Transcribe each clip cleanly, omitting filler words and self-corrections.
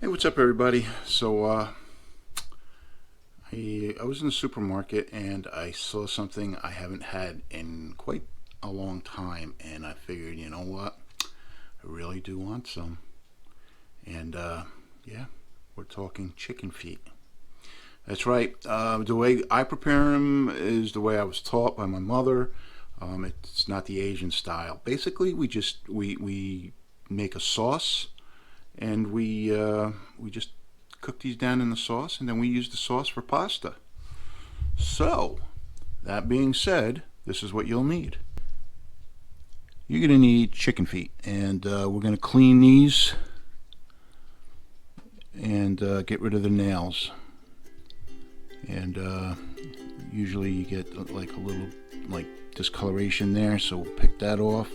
Hey, what's up, everybody? I was in the supermarket and I saw something I haven't had in quite a long time, and I figured, you know what? I really do want some. And yeah, we're talking chicken feet. That's right. The way I prepare them is the way I was taught by my mother. It's not the Asian style. Basically, we make a sauce, and we just cook these down in the sauce, and then we use the sauce for pasta. So, that being said, this is what you'll need. You're going to need chicken feet, and we're going to clean these and get rid of the nails. And usually you get like a little like discoloration there, so we'll pick that off.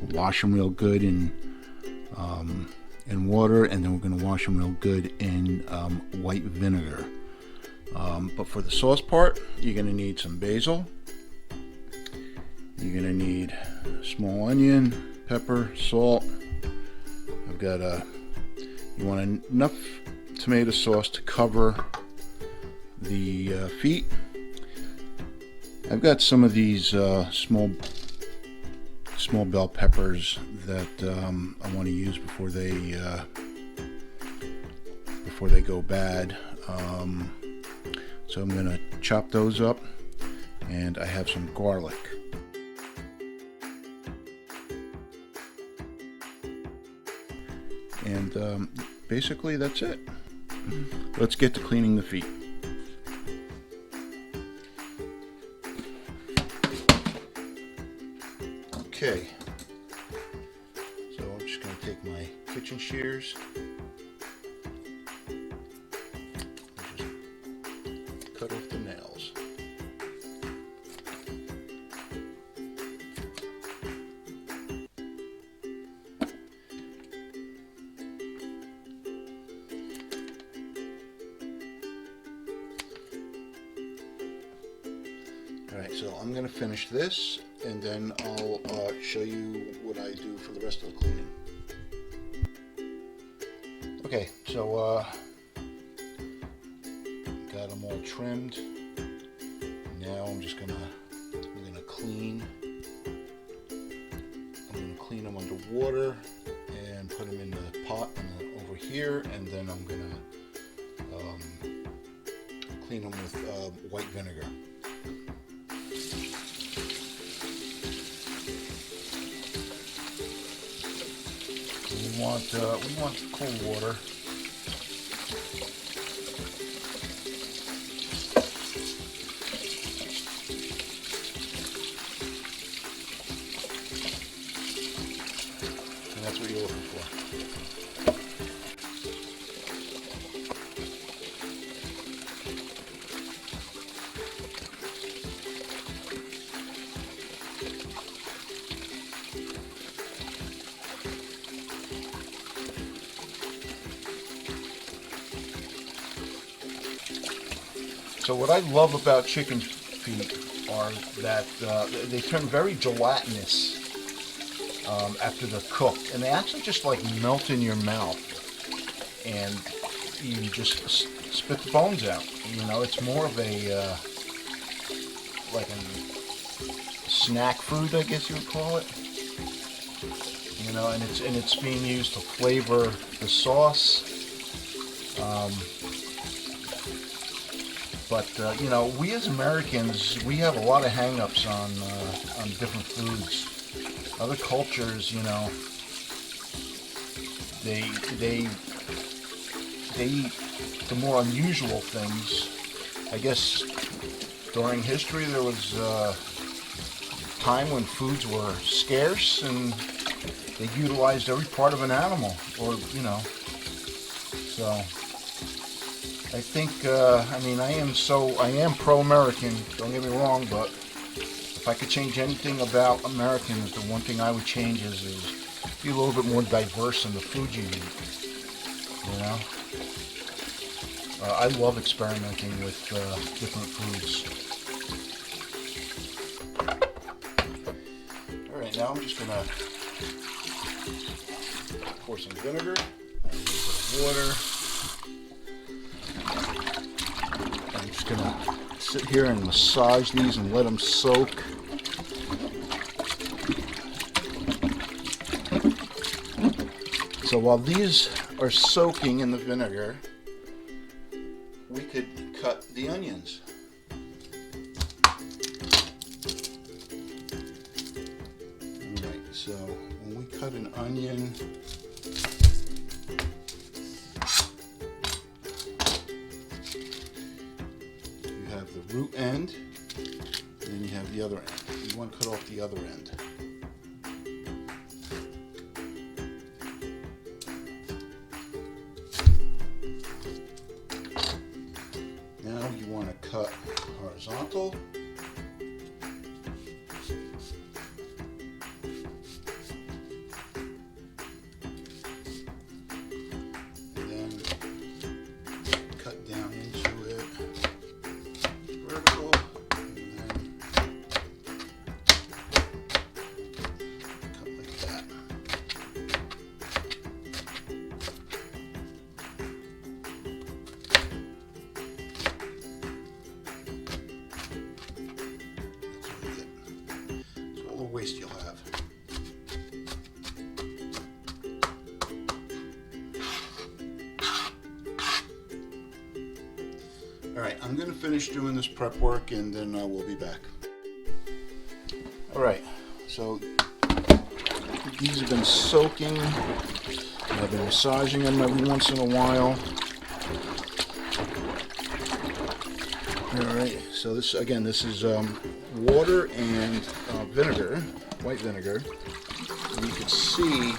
We'll wash them real good in water, and then we're going to wash them real good in white vinegar. But for the sauce part, you're going to need some basil. You're going to need small onion, pepper, salt. I've got you want enough tomato sauce to cover the feet. I've got some of these small bell peppers that I want to use before they go bad. So I'm going to chop those up, and I have some garlic. And basically that's it. Let's get to cleaning the feet. Okay, so I'm just going to take my kitchen shears and just cut off the nails. Alright, so I'm going to finish this, and then I'll show you what I do for the rest of the cleaning. Okay, so got them all trimmed. Now I'm gonna clean. I'm gonna clean them under water and put them in the pot over here, and then I'm gonna clean them with white vinegar. We want cool water. And that's what you're looking for. So what I love about chicken feet are that they turn very gelatinous after they're cooked, and they actually just like melt in your mouth, and you just spit the bones out. You know, it's more of a like a snack food, I guess you would call it. You know, and it's being used to flavor the sauce. But you know, we as Americans, we have a lot of hang-ups on different foods. Other cultures, you know, they eat the more unusual things. I guess during history there was a time when foods were scarce, and they utilized every part of an animal, or you know, so. I think, I mean, I am pro-American, don't get me wrong, but if I could change anything about Americans, the one thing I would change is be a little bit more diverse in the food you eat, you know? I love experimenting with different foods. Alright, now I'm just going to pour some vinegar. water. I'm just gonna sit here and massage these and let them soak. So while these are soaking in the vinegar, we could cut the onions. Alright, so when we cut an onion, you have the root end, and then you have the other end. You want to cut off the other end. Now you want to cut horizontal. And then cut down into it vertical. And then cut like that. Waste you'll have. Alright, I'm going to finish doing this prep work and then we'll be back. Alright, so these have been soaking. I've been massaging them every once in a while. Alright, so this again, this is water and vinegar, white vinegar. And you can see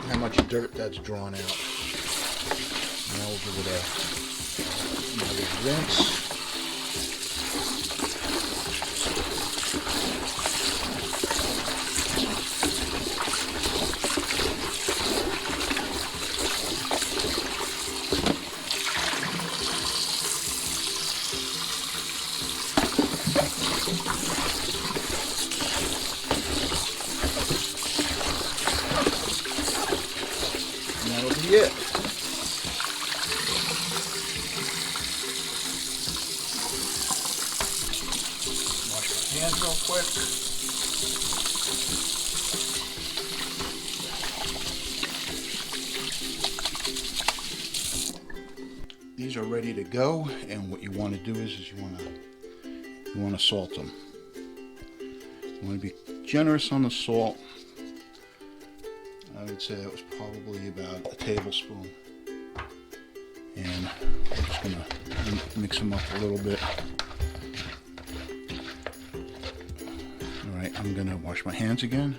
how much dirt that's drawn out. Now we'll give it another rinse. That'll be it. Wash my hands real quick. These are ready to go, and what you want to do is you want to salt them. You want to be generous on the salt. I would say that was probably about a tablespoon. And I'm just going to mix them up a little bit. Alright, I'm going to wash my hands again.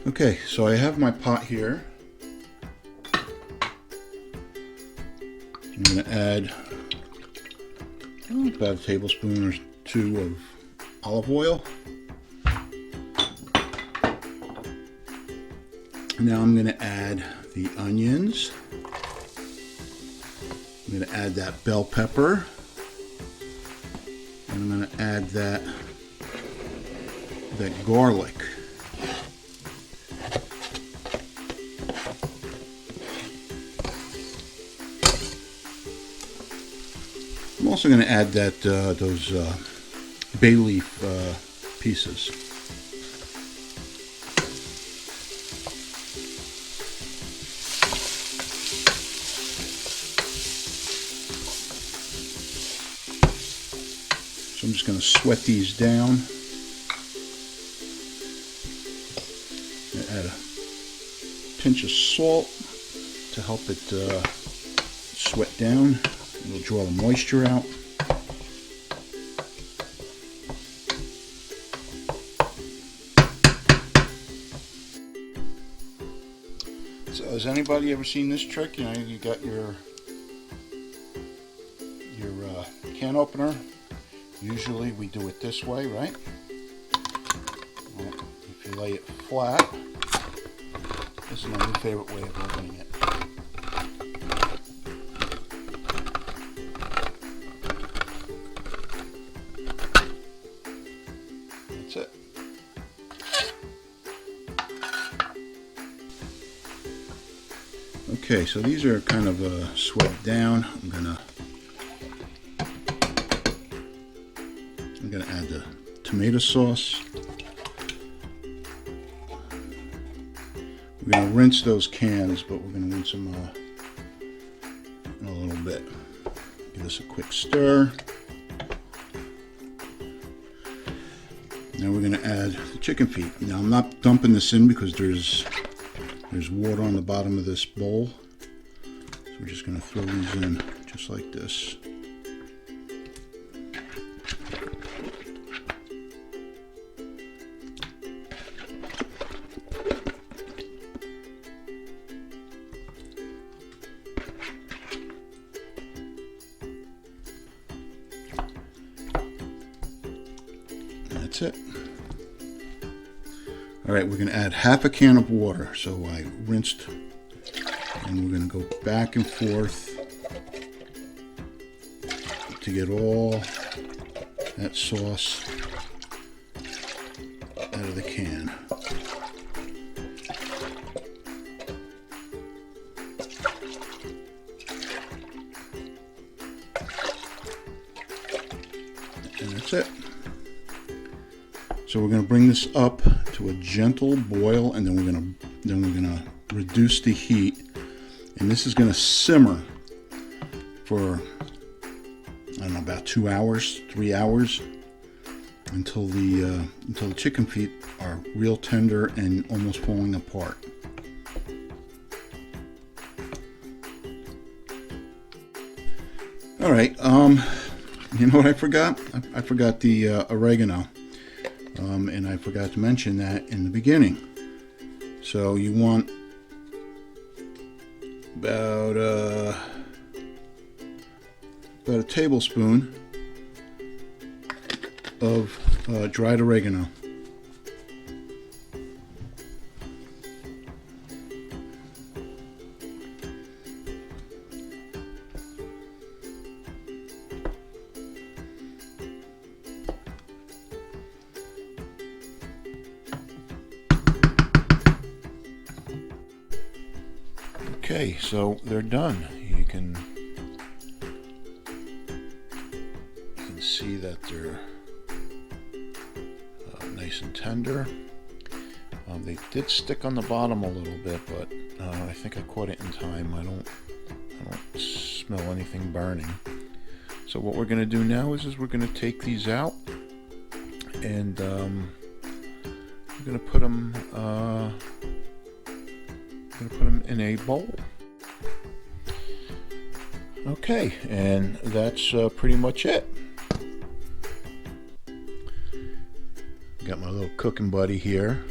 Okay, so I have my pot here. I'm going to add about a tablespoon or two of olive oil. Now I'm going to add the onions. I'm going to add that bell pepper. And I'm going to add that garlic. I'm also going to add that those bay leaf pieces. So I'm just going to sweat these down. Add a pinch of salt to help it sweat down. It'll draw the moisture out. So has anybody ever seen this trick? You know, you got your can opener. Usually we do it this way, right? Well, if you lay it flat, this is my new favorite way of opening it. That's it. Okay, so these are kind of swept down. I'm gonna add the tomato sauce. We're gonna rinse those cans, but we're gonna rinse them in a little bit. Give this a quick stir. Now we're gonna add the chicken feet. Now I'm not dumping this in because there's water on the bottom of this bowl. So we're just gonna throw these in just like this. That's it. All right, we're going to add half a can of water. So I rinsed, and we're going to go back and forth to get all that sauce out of the can. And that's it. So we're going to bring this up to a gentle boil, and then we're going to reduce the heat, and this is going to simmer for, I don't know, about 2 hours, 3 hours, until the chicken feet are real tender and almost falling apart. All right, you know what I forgot? I forgot the oregano. And I forgot to mention that in the beginning. So you want about a tablespoon of dried oregano. Okay, so they're done. You can see that they're nice and tender. They did stick on the bottom a little bit, but I think I caught it in time. I don't smell anything burning. So what we're going to do now is we're going to take these out, and we're going to put them. Put them in a bowl. Okay, and that's pretty much it. Got my little cooking buddy here.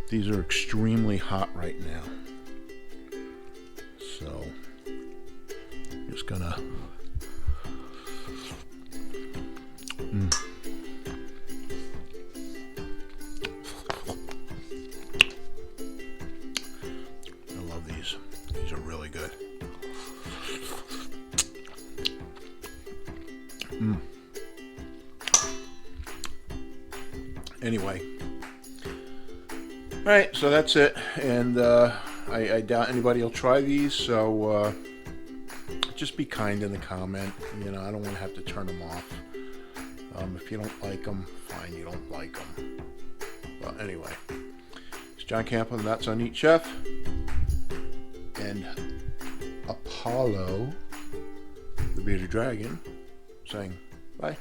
These are extremely hot right now, so I'm just gonna I love these. These are really good. Anyway. Alright, so that's it. And I doubt anybody will try these, so just be kind in the comment. You know, I don't want to have to turn them off. If you don't like them, fine, you don't like them. Well, anyway, it's John Campbell, the Not So Neat Chef, and Apollo, the bearded dragon, saying bye.